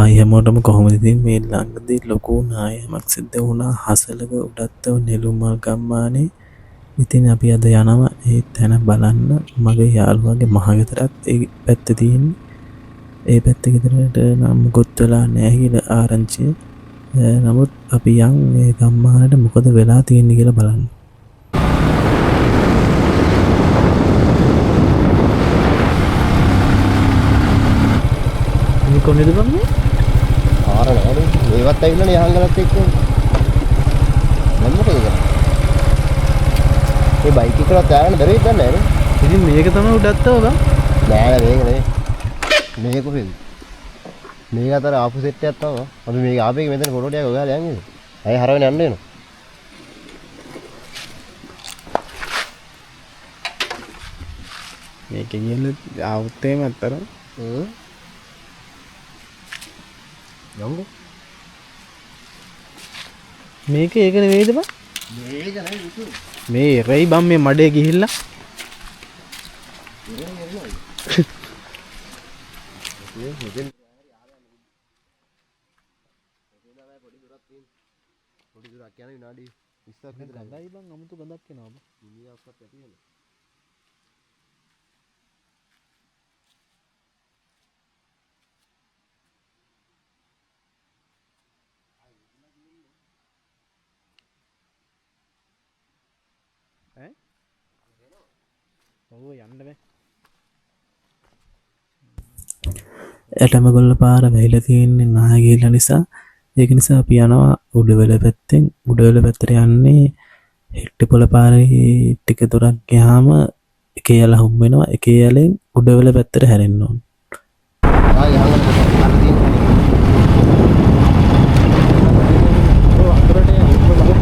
Hi හැමෝටම කොහොමද ඉතින් මේ ළඟදී ලොකු නායමක් සිද්ධ වුණා හසලක උඩත්තව නෙළුමල් ගම්මානේ. ඉතින් අපි අද යනවා ඒ තැන බලන්න. මගේ යාළුවාගේ මහගෙදරත් ඒ පැත්තේ තියෙන්නේ. ඒ පැත්තේ ගෙදරට නම් මොකොත් වෙලා නැහැ කියලා ආරංචිය. නමුත් අපි යන් මේ ගම්මානට මොකද වෙලා තියෙන්නේ කියලා බලන්න. මේ කොහෙද බං මේ? ආර නේද? මේවත් ඇවිල්ලානේ යහංගලත් එක්ක. මම මොකද කරන්නේ? මේ බයික් එක කරලා දාන්න බැරි වෙන්නේ නැහැ නේ. ඉතින් මේක තමයි උඩත්තව බං. නෑ මේක නේ. මේක කොහෙද? මේක අතර ආපු සෙට් එකක් තමයි. අපි මේක ආපේක මෙතන ෆොටෝ ටිකක් ඔයාලා යන්නේ. ඇයි හරවගෙන යන්න වෙනවා? මේක කියන්නේ ආවුත් එහෙම අතර. යමුකෝ. මේක ඒක නෙවෙයිද බං? මේක නෑ විසු. මේ රෙයි බම් මේ මඩේ ගිහිල්ලා. පොඩි දුරක් යන විනාඩි 20ක් විතර ගඳයි බං අමුතු ගඳක් එනවා බං. මිනිහක්වත් ඇති වෙන. ඈ? ඔව් යන්න බෑ. ඇටමගොල්ල පාර වැහිලා තියෙන්නේ නායගිල්ල නිසා. ඒක නිසා අපි යනවා උඩවැල පැත්තෙන්. උඩවැල පැත්තට යන්නේ හෙට්ටිපොළ පාරේ ටික දුරක් ගියාම එකේ යල හම්බ වෙනවා. එකේ යලෙන් උඩවැල පැත්තට හැරෙන්න ඕන. යහංගලත් අර තියෙන්නේ. ඔව් අතරට යන්න බලන්න.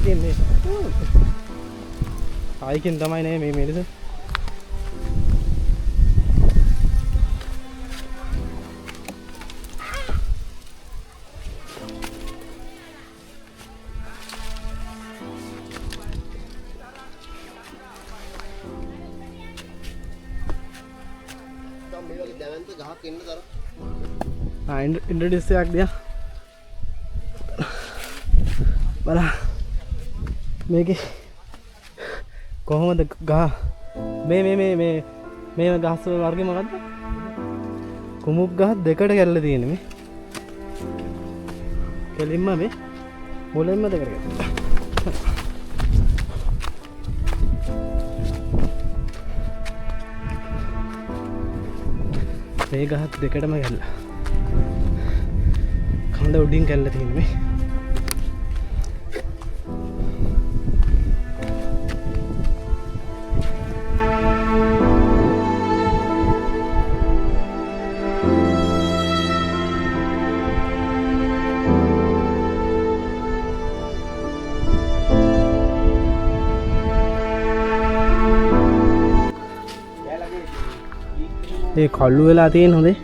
තියෙන්නේ. ආයිකින් තමයි නේ මේ මිනිස්සු. इंट्रोड्यूस आग दिया बड़ा मेरे කොහොමද ගහ මේ ගහස් වර්ගෙ මොකද්ද කුමුක් ගහ දෙකට කැල්ල තියෙන මේ කෙලින්ම මේ මුලින්ම දෙකට මේ ගහත් දෙකටම කැල්ල කඳ උඩින් කැල්ල තියෙන මේ ඒ කල්ලු වෙලා තියෙන හොඳේ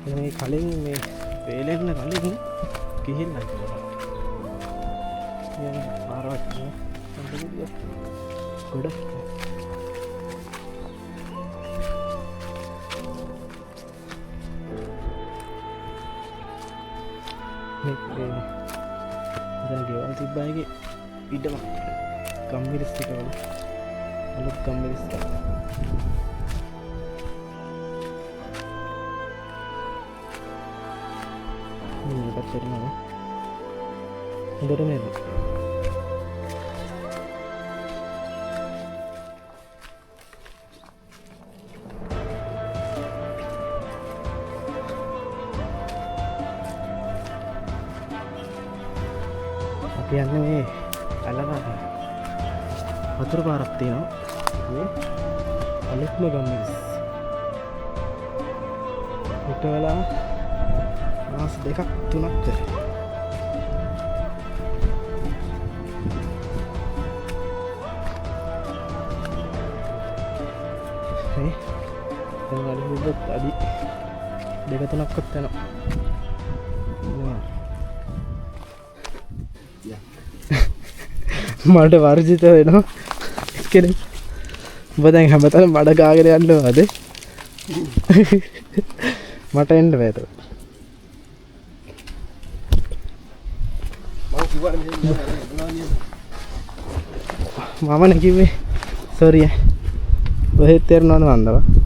මේ කලින් මේ වේලෙන්න කලින් ගිහිල්ලා ඉතින් පාරවත් ගොඩ ඉතින් ගෙවල් තිබ්බාගේ ඉඩම කම්මිරිස් ටික වල අලුත් කම්මිරිස් ටික මේකට කරනවා හොඳට නේද යන්නේ මේ අලගා වතුර පාරක් තියෙනවා මේ අලුත්ම ගම්මිරිස් උට වෙලා මාස දෙකක් තුනක් කරේ මේ දැන් අලුත් අඩි දෙක තුනක්වත් යනවා මට වර්ජිත වෙනවා කෙනෙක් ඔබ දැන් හැමතැනම මඩ ගාගෙන යන්නවද මට එන්න බෑ ඒක මම නේ කිව්වේ සෝරි ඔහෙත් තේරෙනවද මන්දව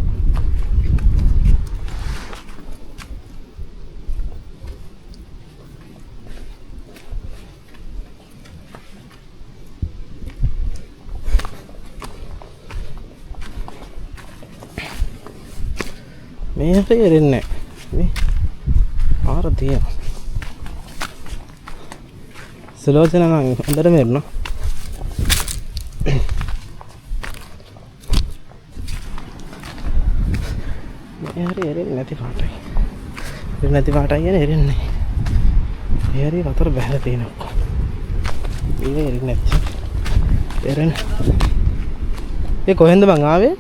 මේ තේරෙන්නේ මේ ආර තිය සලෝචන නම් හොඳට මෙරනවා මේ හරි එරෙන්නේ නැති පාටයි එරෙන්නේ නැති පාටයි කියන්නේ එරෙන්නේ මේ හරි වතර බහලා තියෙනවා මේ එරෙන්නේ නැති එරෙන්න ඒ කොහෙන්ද මං ආවේ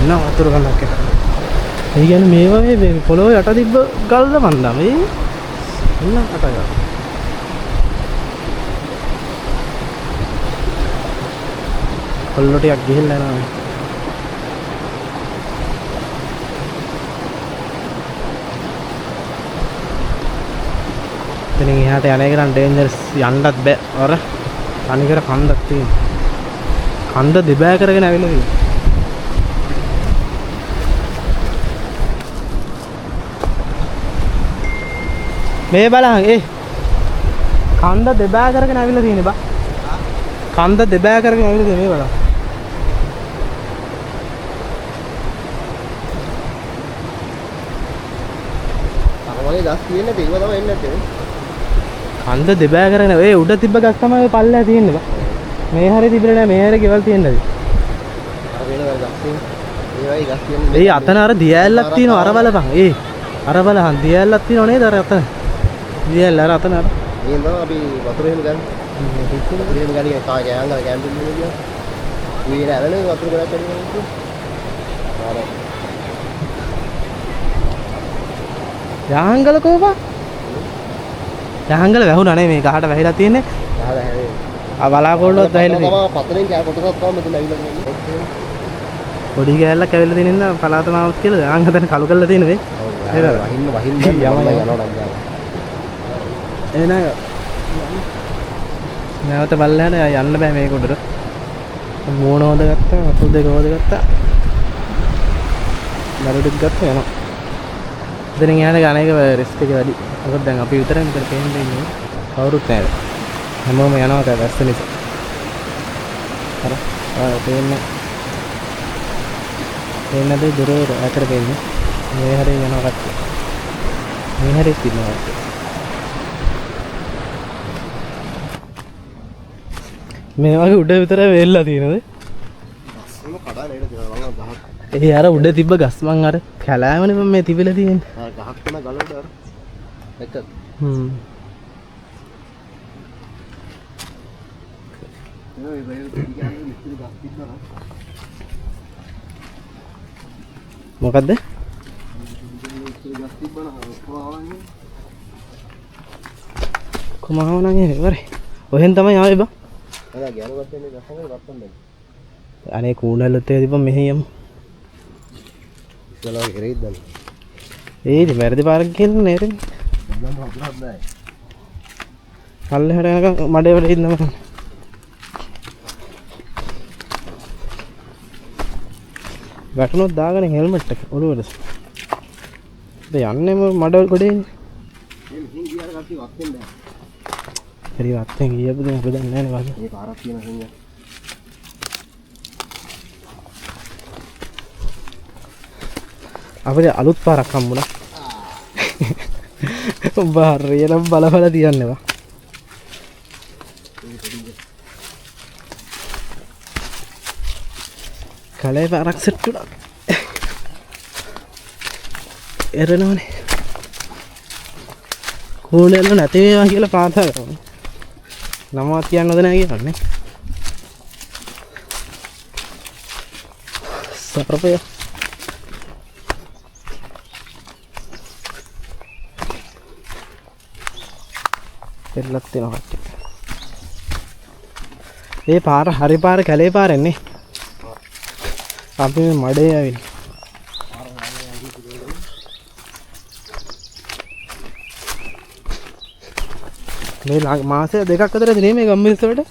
එන්න වතුර කඳක් එක. ඒ කියන්නේ මේ වගේ මේ පොළොව යට තිබ්බ ගල්ද මන්දා මේ එන්න අටගා. කොල්ලෝ ටිකක් ගිහිල්ලා යනවා. එතනින් එහාට යන එක නම් ඩේන්ජරස් යන්නත් බෑ. අර අනිකර කන්දක් තියෙනවා. කන්ද දෙබෑ කරගෙන ඇවිල්ලා තියෙනවා. මේ බලහන් කන්ද දෙබෑ කරගෙන ඇවිල්ලා තියෙන්නේ බා. කන්ද දෙබෑ කරගෙන ඇවිල්ලා තියෙන්නේ මේ බලන්න. අරවගේ ගස් තියෙන්නේ ඒව තමයි එන්නේ නැත්තේ. කන්ද දෙබෑ කරගෙන උඩ තිබ්බ ගස් තමයි ඔය පල්ලෙහා තියෙන්නේ බා. මේ හැරේ තිබුණේ නැහැ මේ හැරේ ගෙවල් තියෙන්නද? අර වෙන ගස් තියෙන්නේ. ඒ වගේ ගස් තියෙන්නේ. අතන අර දියැලක් තියෙනවා අර බලපන්. අර බලහන් දියැලක් තියෙනව නේද අර අතන? දියැල අර අතන අර. මේ තමයි අපි වතුර එහෙම ගන්න. එහෙම ගන්නේ කාගේ ආංගල කැම්පින් වල ගියා. මේ ඇලනේ වතුර ගොඩක් ඇවිල්ලා. ආර. යහංගල කෝපා? යහංගල වැහුණා නේ මේ ගහට වැහිලා තියෙන්නේ. ගහලා හැරේ. බලාකොල්ලොත් වැහිලා තියෙන්නේ. පතරෙන් කෑ කොටසක් තමයි මෙතන ඇවිල්ලා තියෙන්නේ. පොඩි කෑල්ලක් ඇවිල්ලා තියෙන ඉඳන් පලාත මාවත් කියලා දාන් හදන කලු කරලා තියෙන මේ. වහින්න යනවා නම් එන නැවත බල්ලහට යන්න බෑ මේක උඩට. මෝන හොද ගත්තා, අතුල් දෙක හොද ගත්තා. දරුඩුත් ගත්තා යනවා. ඉතින් එයාට ගානේක රිස්ක් එක වැඩි. මොකද දැන් අපි විතරයි මෙතන පේන්නේ ඉන්නේ. කවුරුත් නැහැ. හැමෝම යනවා වැස්ස නිසා. හර. තේන්නේ. තේන්නද දුර ඇතර පේන්නේ. මේ හැරේ යනවා කට්ටිය. මේ හැරේ ඉන්නවා. මේ වගේ උඩ විතරයි වෙල්ලා තියෙනද? ඒක කඩා නේද කියලා ගහක්. ඒ අර උඩ තිබ්බ ගස් මං අර කැලෑවනේ මම මේ තිබිලා තියෙන්නේ. අර ගහක් තමයි ගල උඩ අර. එක්ක. මොකද්ද? කොමාව නම් එන්නේ වරේ. ඔහෙන් තමයි ආවේ බා. එලා ගෑනුවත් එන්නේ ගහම වත්තන් දෙන්න. අනේ කූණල්ලත් ඒ තිබ්බ මෙහෙ යමු. ඉතලා ගෙරෙයිද දැන්. ඒදි වැරදි පාරක් ගිහින් නේද? මම හොදවත් නැහැ. පල්ලෙහාට යනකම් මඩේ වල ඉන්න මම. වැටුනොත් දාගෙන හෙල්මට් එක ඔළුවට. ඉතින් යන්නේම මඩ ගොඩේ. මේ මිහින් ගියාට කට්ටිය වත්තෙන් නැහැ. හරි වත්තෙන් ගියපු දේ අපි දන්නේ නැහැ නේ. මේ පාරක් තියෙන හින්දා. අපිට අලුත් පාරක් හම්බුණා. ඔබ හරියටම බලපලා තියන්නවා. කලේ පාරක් සෙට් වුණා. එරනවනේ. කෝණෙල්ල නැති වේවා කියලා පාතා කරනවා. නමවත් කියන්න හොඳ නැහැ කියන්නේ. සර්පය. පෙරලත් වෙනවා කට්ටිය. ඒ පාර හරි පාර කැලේ පාරන්නේ. අපි මේ මඩේ ආවිනේ. මේ මාසෙ දෙකක් අතරද නේ මේ ගම්මිරිස වලට?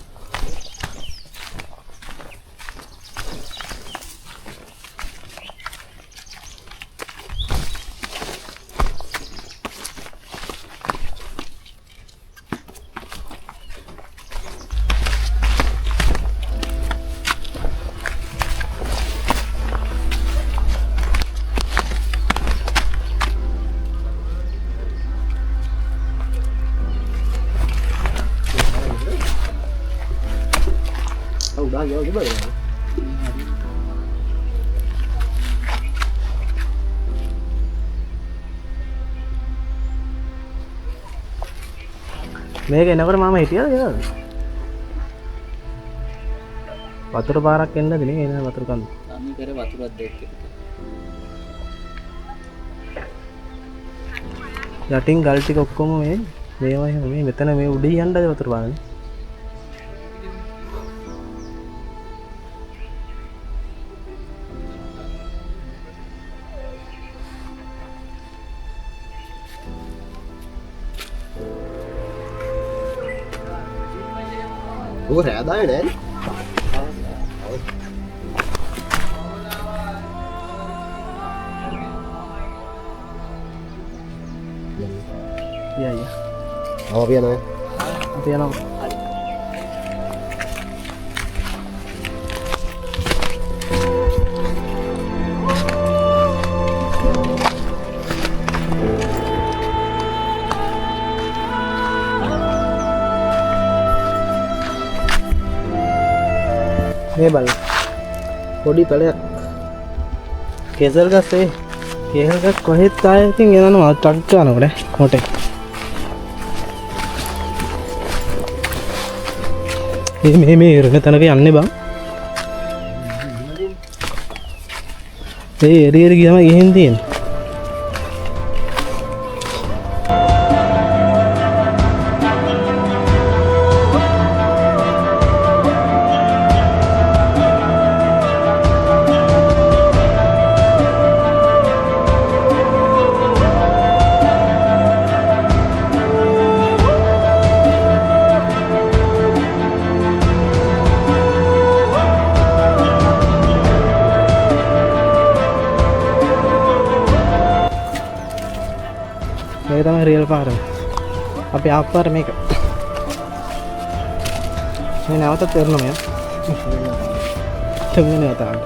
උඩා ගියා කිව්වද? මේක එනකොට මම හිටියද ඒකද? වතුර පාරක් එන්නද නේ එන වතුර කන්ද. තනි කර වතුරක් දෙක. යටින් ගල් ටික ඔක්කොම මේවා මේ මෙතන මේ උඩින් යන්නද වතුර පාන්නේ. ඔක රෑදාවේ නෑනේ. iya. Apa piano ya? Piano. මේ බල පොඩි පැලයක් කේසල් ගස්සේ කේසල් ගස් කොහෙත් ආයේ ඉතින් එනවා ටක් ගන්නකොට මොටේ මේ ඉරණ තැනක යන්නේ බං ඒ එරි ගියම ගිහින් තියෙන්නේ මේක තමයි රියල් පාර. අපි ආපු පාර මේක. මේ නැවතත් තේරෙනවා මෙයා. තුන්වෙනි වතාවට.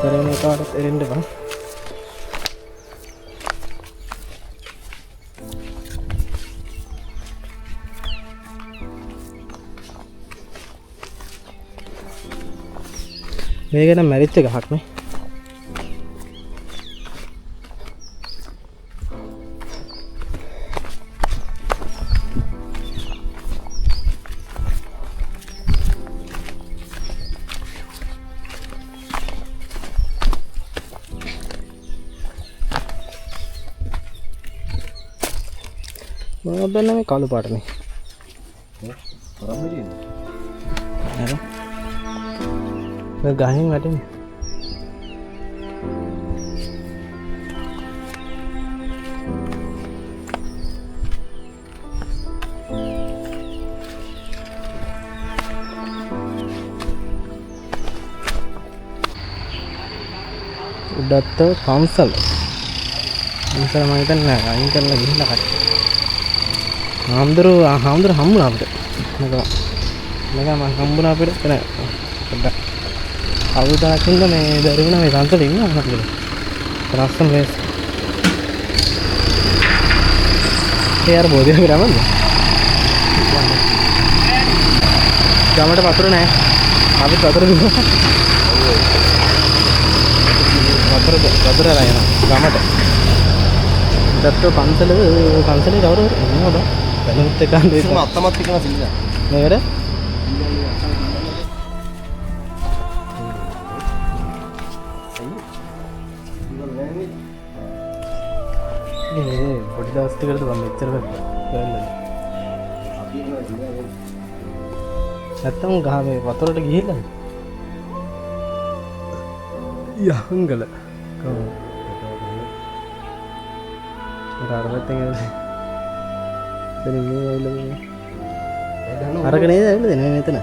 තරණ එකකට එරෙන්න බං. මේක නම් මැරිච්ච ගහක් නේ. මම බැලුවා මේ කළු පාටනේ. නේද? ගහින් වැටෙන්නේ. උඩත් පන්සල. පන්සල මම හිතන්නේ අයින් කරලා ගිහිල්ලා කට්ටිය. හාමුදුරුවෝ හම්බුණා අපිට. මම හම්බුණා අපිට නෑ. පොඩ්ඩක් අවුරුද්දක් ඉඳන් මේ දරුණා මේ පන්සලේ ඉන්නවා නේද? රස්සම් වේස්. ඒ අර බෝධිය ගමන්ද? ගමට වතුර නෑ. අපි වතුර දුන්නා. වතුර රයන ගමට. දත්ත පන්සලේ කවුරු ඉන්නවද? බැලුත් එක අන්දේ අත්තමත් එක්කම සිල්ලා. නේද? පොඩි දවස් ටිකකට මම මෙච්චර කරලා නැත්තම් ගහ මේ වතුරට ගිහිල්ලා යහංගල කොහොමද ආරවත්තෙන් එන්නේ මේ ඇවිල්ලා අරක නේද ඇවිල්ලා මෙතන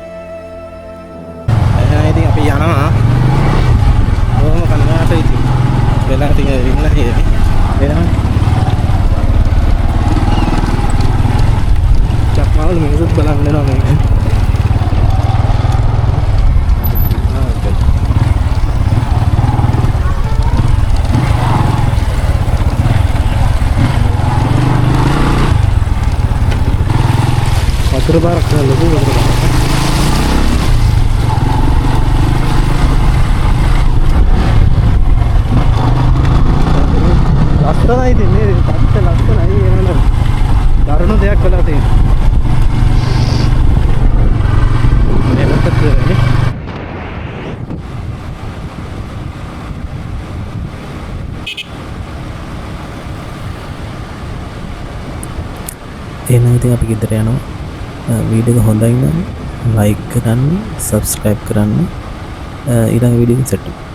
එහෙනම් ඉතින් අපි යනවා කොහොම කනගාටුයි ඉතින් වෙලා ටික ඉන්න හේනේ එනවා චක්මාවල මිනිස්සුත් බලන්න එනවා මේක වතුර බාරක් ලොකු වතුර බාරක් ලස්සනයි ඉතින් මේ තාත්ත ලස්සනයි එනනම් දරුණු දෙයක් ඉතින් අපි ගෙදර යනවා. වීඩියෝ එක හොඳයි නම් ලයික් කරන්න, සබ්ස්ක්‍රයිබ් කරන්න. ඊළඟ වීඩියෝ එකෙන් සෙට් වෙමු.